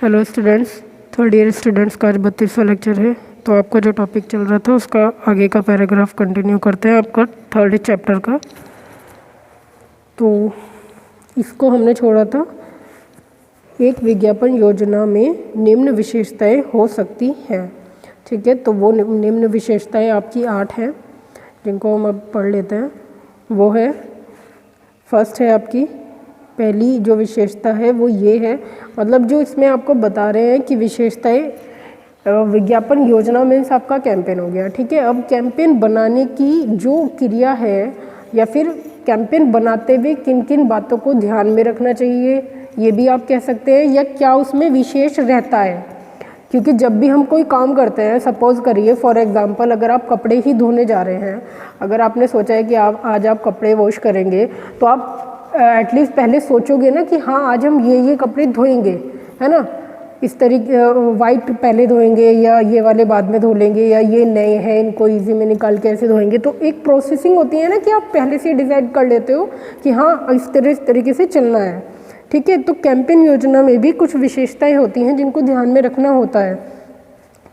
Hello students, third year students का आज 32वां lecture है। तो आपका जो टॉपिक चल रहा था उसका आगे का पैराग्राफ कंटिन्यू करते हैं, आपका थर्ड चैप्टर का। तो इसको हमने छोड़ा था, एक विज्ञापन योजना में निम्न विशेषताएं हो सकती हैं। ठीक है, तो वो निम्न विशेषताएं आपकी 8 हैं, जिनको हम अब पढ़ लेते हैं। वो है, फर्स्ट है आपकी पहली जो विशेषता है वो ये है, मतलब जो इसमें आपको बता रहे हैं कि विशेषताएं विज्ञापन योजना मीन्स आपका कैंपेन हो गया। ठीक है, अब कैंपेन बनाने की जो क्रिया है या फिर कैंपेन बनाते हुए किन किन बातों को ध्यान में रखना चाहिए, ये भी आप कह सकते हैं, या क्या उसमें विशेष रहता है। क्योंकि जब भी हम कोई काम करते हैं, सपोज़ करिए फॉर एग्जांपल अगर आप कपड़े ही धोने जा रहे हैं, अगर आपने सोचा है कि आज आप कपड़े वॉश करेंगे, तो आप एटलीस्ट पहले सोचोगे ना कि हाँ आज हम ये कपड़े धोएंगे, है ना। इस तरीके वाइट पहले धोएंगे या ये वाले बाद में धो लेंगे, या ये नए हैं इनको इजी में निकाल के ऐसे धोएंगे। तो एक प्रोसेसिंग होती है ना कि आप पहले से डिसाइड कर लेते हो कि हाँ इस तरीके से चलना है। ठीक है, तो कैंपेन योजना में भी कुछ विशेषताएं होती हैं जिनको ध्यान में रखना होता है।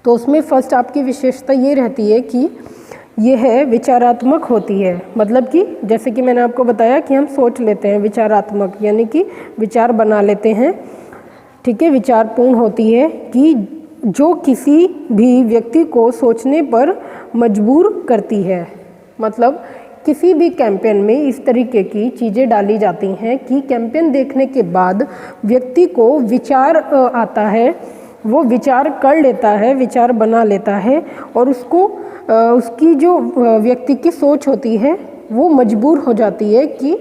तो उसमें फर्स्ट आपकी विशेषता ये रहती है कि ये है विचारात्मक होती है। मतलब कि जैसे कि मैंने आपको बताया कि हम सोच लेते हैं, विचारात्मक यानी कि विचार बना लेते हैं। ठीक है, विचारपूर्ण होती है कि जो किसी भी व्यक्ति को सोचने पर मजबूर करती है। मतलब किसी भी कैंपेन में इस तरीके की चीज़ें डाली जाती हैं कि कैंपेन देखने के बाद व्यक्ति को विचार आता है, वो विचार कर लेता है, विचार बना लेता है, और उसको उसकी जो व्यक्ति की सोच होती है वो मजबूर हो जाती है कि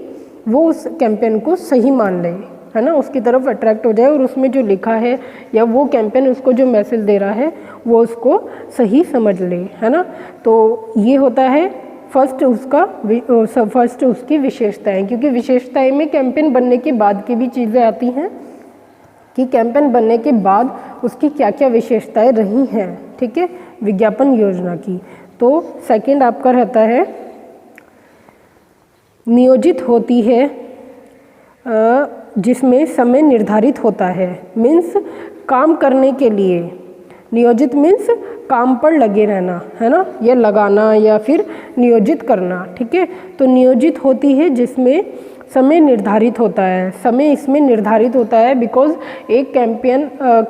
वो उस कैंपेन को सही मान ले, है ना, उसकी तरफ अट्रैक्ट हो जाए और उसमें जो लिखा है या वो कैंपेन उसको जो मैसेज दे रहा है वो उसको सही समझ ले, है ना। तो ये होता है फर्स्ट उसकी विशेषताएं। क्योंकि विशेषताएं में कैंपेन बनने के बाद की भी चीज़ें आती हैं कि कैंपेन बनने के बाद उसकी क्या क्या विशेषताएं रही हैं। ठीक है, विज्ञापन योजना की। तो सेकंड आपका रहता है नियोजित होती है, जिसमें समय निर्धारित होता है। मीन्स काम करने के लिए, नियोजित मीन्स काम पर लगे रहना, है ना, या लगाना या फिर नियोजित करना। ठीक है, तो नियोजित होती है जिसमें समय निर्धारित होता है। समय इसमें निर्धारित होता है बिकॉज एक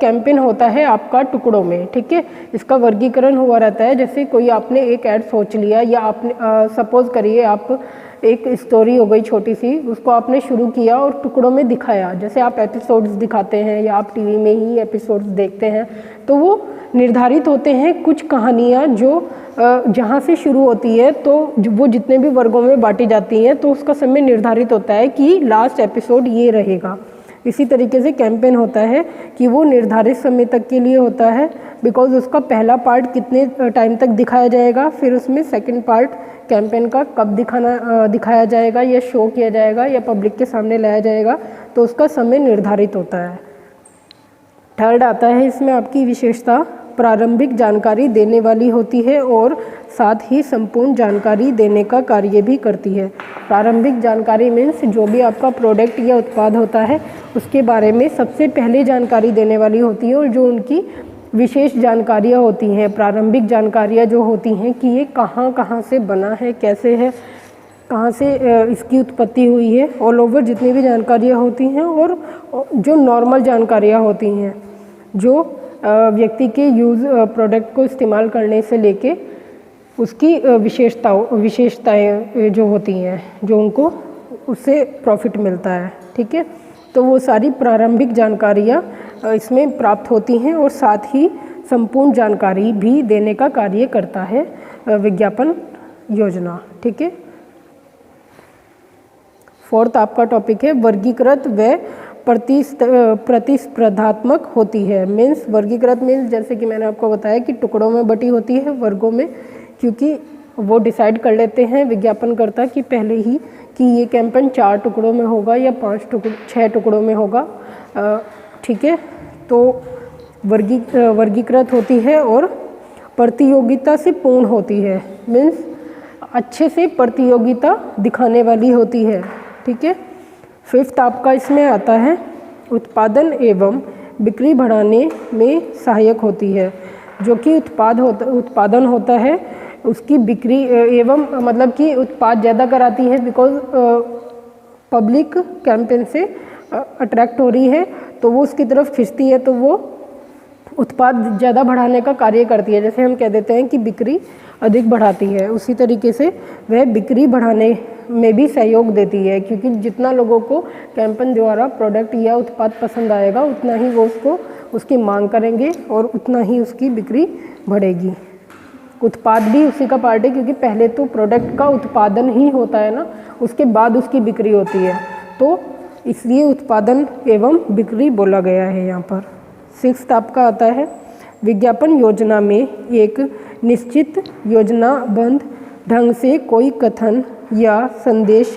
कैंपेन होता है आपका टुकड़ों में। ठीक है, इसका वर्गीकरण हुआ रहता है। जैसे कोई आपने एक ऐड सोच लिया, या आपने सपोज करिए आप एक स्टोरी हो गई छोटी सी, उसको आपने शुरू किया और टुकड़ों में दिखाया। जैसे आप एपिसोड्स दिखाते हैं या आप टीवी में ही एपिसोड्स देखते हैं, तो वो निर्धारित होते हैं कुछ कहानियाँ जो जहाँ से शुरू होती है तो वो जितने भी वर्गों में बांटी जाती हैं, तो उसका समय निर्धारित होता है कि लास्ट एपिसोड ये रहेगा। इसी तरीके से कैंपेन होता है कि वो निर्धारित समय तक के लिए होता है, बिकॉज उसका पहला पार्ट कितने टाइम तक दिखाया जाएगा, फिर उसमें सेकंड पार्ट कैंपेन का कब दिखाया जाएगा या शो किया जाएगा या पब्लिक के सामने लाया जाएगा, तो उसका समय निर्धारित होता है। थर्ड आता है इसमें आपकी विशेषता प्रारंभिक जानकारी देने वाली होती है और साथ ही संपूर्ण जानकारी देने का कार्य भी करती है। प्रारंभिक जानकारी मीन्स जो भी आपका प्रोडक्ट या उत्पाद होता है उसके बारे में सबसे पहले जानकारी देने वाली होती है, और जो उनकी विशेष जानकारियाँ होती हैं, प्रारंभिक जानकारियाँ जो होती हैं कि ये कहाँ से बना है, कैसे है, कहाँ से इसकी उत्पत्ति हुई है, ऑल ओवर जितनी भी जानकारियाँ होती हैं, और जो नॉर्मल जानकारियाँ होती हैं जो व्यक्ति के प्रोडक्ट को इस्तेमाल करने से लेके उसकी विशेषताएं जो होती हैं, जो उनको उससे प्रॉफिट मिलता है। ठीक है, तो वो सारी प्रारंभिक जानकारियाँ इसमें प्राप्त होती हैं, और साथ ही संपूर्ण जानकारी भी देने का कार्य करता है विज्ञापन योजना। ठीक है, फोर्थ आपका टॉपिक है वर्गीकृत व प्रतिस्पर्धात्मक होती है। मीन्स वर्गीकृत मीन्स जैसे कि मैंने आपको बताया कि टुकड़ों में बटी होती है, वर्गों में, क्योंकि वो डिसाइड कर लेते हैं विज्ञापनकर्ता कि पहले ही कि ये कैंपेन 4 टुकड़ों में होगा या 6 टुकड़ों में होगा। ठीक है, तो वर्गीकृत होती है और प्रतियोगिता से पूर्ण होती है। मीन्स अच्छे से प्रतियोगिता दिखाने वाली होती है। ठीक है, फिफ्थ आपका इसमें आता है उत्पादन एवं बिक्री बढ़ाने में सहायक होती है। जो कि उत्पादन होता है उसकी बिक्री एवं मतलब कि उत्पाद ज़्यादा कराती है, बिकॉज पब्लिक कैंपेन से अट्रैक्ट हो रही है तो वो उसकी तरफ खिंचती है, तो वो उत्पाद ज़्यादा बढ़ाने का कार्य करती है। जैसे हम कह देते हैं कि बिक्री अधिक बढ़ाती है, उसी तरीके से वह बिक्री बढ़ाने में भी सहयोग देती है, क्योंकि जितना लोगों को कैंपेन द्वारा प्रोडक्ट या उत्पाद पसंद आएगा उतना ही वो उसकी मांग करेंगे और उतना ही उसकी बिक्री बढ़ेगी। उत्पाद भी उसी का पार्ट है, क्योंकि पहले तो प्रोडक्ट का उत्पादन ही होता है ना, उसके बाद उसकी बिक्री होती है, तो इसलिए उत्पादन एवं बिक्री बोला गया है यहाँ पर। 6 आपका आता है विज्ञापन योजना में एक निश्चित योजनाबद्ध ढंग से कोई कथन या संदेश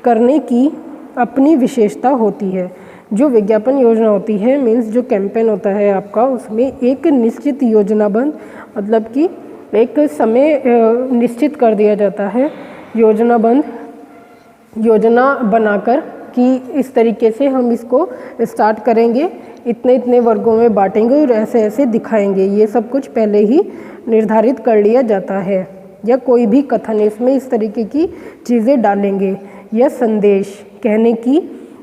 करने की अपनी विशेषता होती है। जो विज्ञापन योजना होती है मीन्स जो कैंपेन होता है आपका, उसमें एक निश्चित योजनाबद्ध मतलब कि एक समय निश्चित कर दिया जाता है, योजनाबद्ध योजना बनाकर कि इस तरीके से हम इसको स्टार्ट करेंगे, इतने इतने वर्गों में बांटेंगे और ऐसे ऐसे दिखाएंगे। ये सब कुछ पहले ही निर्धारित कर लिया जाता है। या कोई भी कथन इसमें इस तरीके की चीज़ें डालेंगे। या संदेश कहने की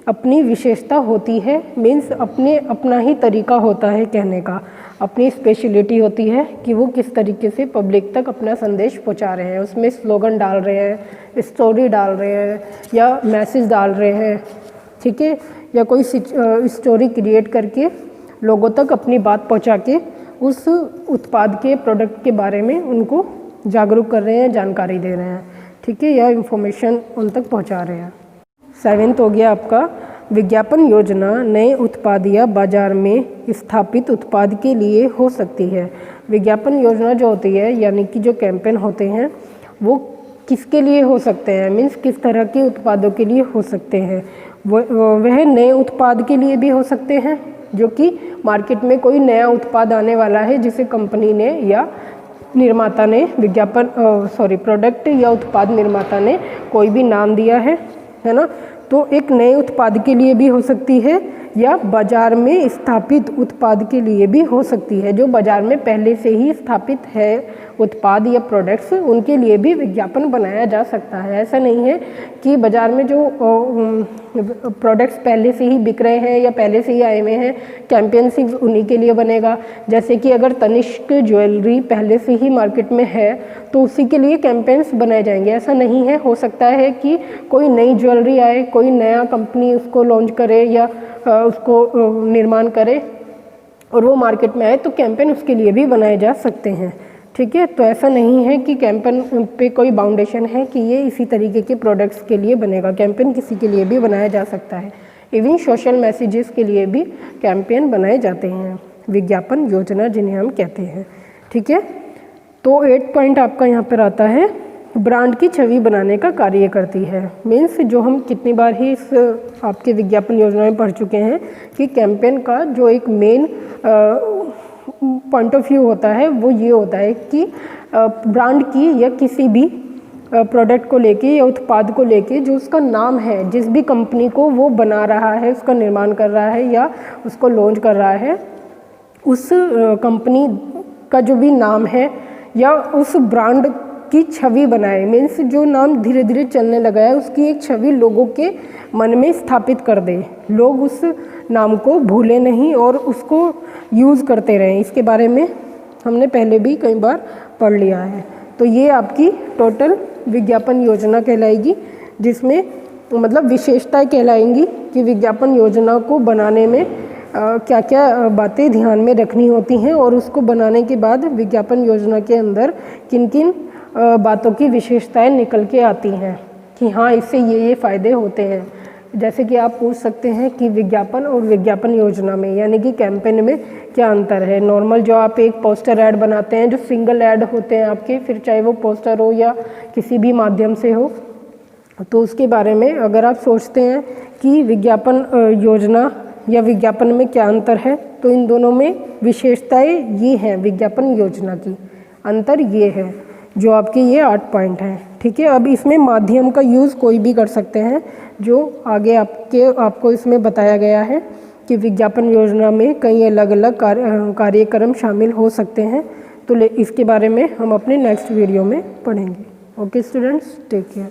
अपनी विशेषता होती है, मीन्स अपना ही तरीका होता है कहने का, अपनी स्पेशलिटी होती है कि वो किस तरीके से पब्लिक तक अपना संदेश पहुंचा रहे हैं। उसमें स्लोगन डाल रहे हैं, स्टोरी डाल रहे हैं या मैसेज डाल रहे हैं, ठीक है, या कोई स्टोरी क्रिएट करके लोगों तक अपनी बात पहुंचा के उस उत्पाद के प्रोडक्ट के बारे में उनको जागरूक कर रहे हैं, जानकारी दे रहे हैं, ठीक है, या इन्फॉर्मेशन उन तक पहुंचा रहे हैं। 7 हो गया आपका विज्ञापन योजना नए उत्पाद या बाजार में स्थापित उत्पाद के लिए हो सकती है। विज्ञापन योजना जो होती है यानी कि जो कैंपेन होते हैं वो किसके लिए हो सकते हैं, मीन्स किस तरह के उत्पादों के लिए हो सकते हैं। वह नए उत्पाद के लिए भी हो सकते हैं, जो कि मार्केट में कोई नया उत्पाद आने वाला है जिसे कंपनी ने या निर्माता ने प्रोडक्ट या उत्पाद निर्माता ने कोई भी नाम दिया है ना, तो एक नए उत्पाद के लिए भी हो सकती है या बाजार में स्थापित उत्पाद के लिए भी हो सकती है। जो बाजार में पहले से ही स्थापित है उत्पाद या प्रोडक्ट्स, उनके लिए भी विज्ञापन बनाया जा सकता है। ऐसा नहीं है कि बाजार में जो प्रोडक्ट्स पहले से ही बिक रहे हैं या पहले से ही आए हुए हैं, कैंपेन सिर्फ उन्हीं के लिए बनेगा। जैसे कि अगर तनिष्क ज्वेलरी पहले से ही मार्केट में है तो उसी के लिए कैंपेन्स बनाए जाएंगे, ऐसा नहीं है। हो सकता है कि कोई नई ज्वेलरी आए, कोई नया कंपनी उसको लॉन्च करे या उसको निर्माण करे और वो मार्केट में आए तो कैंपेन उसके लिए भी बनाए जा सकते हैं, ठीक है। तो ऐसा नहीं है कि कैंपेन पे कोई बाउंडेशन है कि ये इसी तरीके के प्रोडक्ट्स के लिए बनेगा। कैंपेन किसी के लिए भी बनाया जा सकता है। इवन सोशल मैसेजेस के लिए भी कैंपेन बनाए जाते हैं, विज्ञापन योजना जिन्हें हम कहते हैं, ठीक है। तो 8 पॉइंट आपका यहाँ पर आता है ब्रांड की छवि बनाने का कार्य करती है। मीन्स जो हम कितनी बार ही इस आपके विज्ञापन योजना में पढ़ चुके हैं कि कैंपेन का जो एक मेन पॉइंट ऑफ व्यू होता है वो ये होता है कि ब्रांड की या किसी भी प्रोडक्ट को लेके या उत्पाद को लेके जो उसका नाम है, जिस भी कंपनी को वो बना रहा है, उसका निर्माण कर रहा है या उसको लॉन्च कर रहा है, उस कंपनी का जो भी नाम है या उस ब्रांड की छवि बनाए। मीन्स जो नाम धीरे धीरे चलने लगा है उसकी एक छवि लोगों के मन में स्थापित कर दे, लोग उस नाम को भूले नहीं और उसको यूज़ करते रहें। इसके बारे में हमने पहले भी कई बार पढ़ लिया है। तो ये आपकी टोटल विज्ञापन योजना कहलाएगी, जिसमें मतलब विशेषताएं कहलाएंगी कि विज्ञापन योजना को बनाने में क्या क्या बातें ध्यान में रखनी होती हैं और उसको बनाने के बाद विज्ञापन योजना के अंदर किन किन बातों की विशेषताएं निकल के आती हैं कि हाँ इससे ये फ़ायदे होते हैं। जैसे कि आप पूछ सकते हैं कि विज्ञापन और विज्ञापन योजना में यानी कि कैंपेन में क्या अंतर है। नॉर्मल जो आप एक पोस्टर ऐड बनाते हैं, जो सिंगल ऐड होते हैं आपके, फिर चाहे वो पोस्टर हो या किसी भी माध्यम से हो, तो उसके बारे में अगर आप सोचते हैं कि विज्ञापन योजना या विज्ञापन में क्या अंतर है, तो इन दोनों में विशेषताएं ये हैं। विज्ञापन योजना की अंतर ये है जो आपके ये 8 पॉइंट हैं, ठीक है। अब इसमें माध्यम का यूज़ कोई भी कर सकते हैं, जो आगे आपको इसमें बताया गया है कि विज्ञापन योजना में कई अलग अलग कार्यक्रम शामिल हो सकते हैं। तो इसके बारे में हम अपने नेक्स्ट वीडियो में पढ़ेंगे। Okay students, take care.